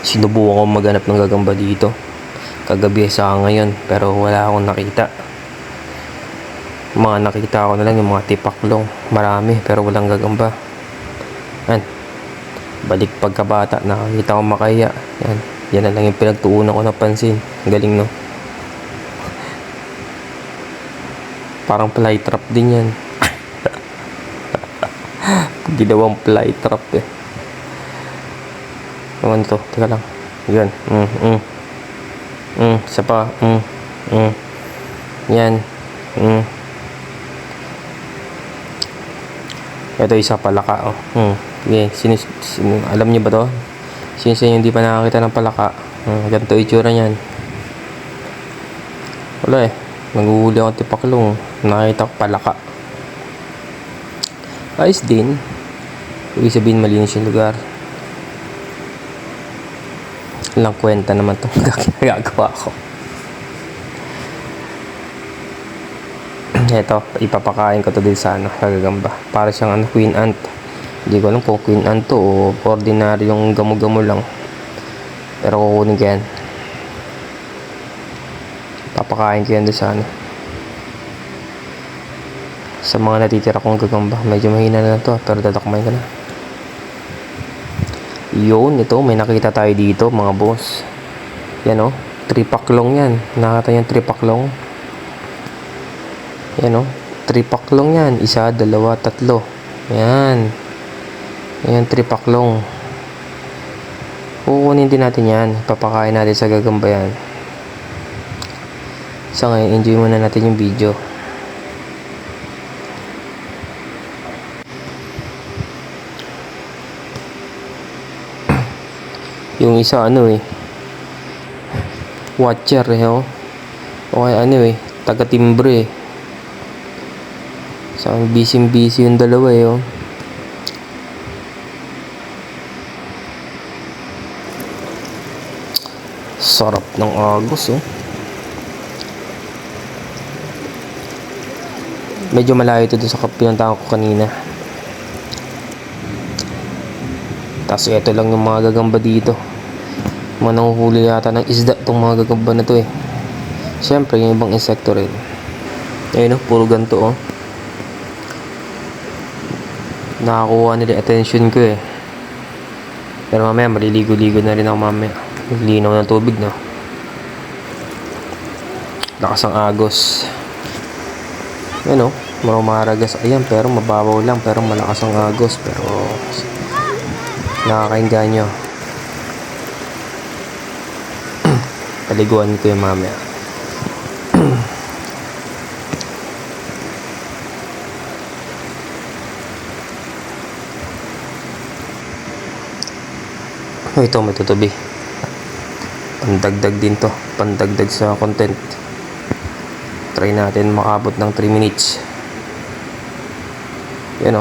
Sinubukan ko maghanap ng gagamba dito kagabi sa ngayon, pero wala akong nakita. Mga nakita ko na lang yung mga tipaklong, marami pero walang gagamba. Yan, balik pagkabata, nakakita ko makaya. Yan na lang yung pinagtuunan ko ng pansin. Galing, no? Parang fly trap din yan. Ginawang fly trap eh. Ano to? Teka lang. Yan. Isa pa. Yan. Ito isa palaka. Okay. Alam niyo ba to? Sino sa inyo hindi pa nakakita ng palaka? Ganito itsura niyan. Wala eh. Naghuhuli ako tipaklong. Nakita ko palaka. Ayos din. Ibig sabihin malinis yung lugar. Walang kwenta naman itong ginagawa ko. Ito, ipapakain ko to din sa gagamba. Para siyang queen ant. Hindi ko alam kung queen ant to o ordinaryong gamo-gamo lang. Pero kukunin ko yan. Papakain ko yan doon sa sa mga natitira kong gagamba. Medyo mahina na to, pero dadakmay ko na. Yun, ito, may nakita tayo dito mga boss. Yan o, tripaklong yan. Nakita yung tripaklong. Yan o, tripaklong yan. Isa, dalawa, tatlo. Yan. Yan, tripaklong. Kukunin din natin yan. Papakain natin sa gagamba yan. So ngayon, enjoy muna natin yung video. Yung isa watcher o kaya taga-timbre so busy yung dalawa sarap ng agos medyo malayo ito doon sa pinuntahan ko kanina. Tapos ito lang yung mga gagamba dito. Mga nanguhuli yata ng isda itong mga gagamba na to Siyempre yung ibang insekto rin. Ayun puro ganito nakakuha nila attention ko Pero mamaya maliligo-ligo na rin ako mamaya. Linaw ng tubig lakas ang agos. Ayun marumaragas. Ayan, pero mababaw lang. Pero malakas ang agos. Pero nakakainganyo. Paliguan ko yung mamaya. Ito may tutubi. Pandagdag din to. Pandagdag sa content. Try natin makabot ng 3 minutes. Yan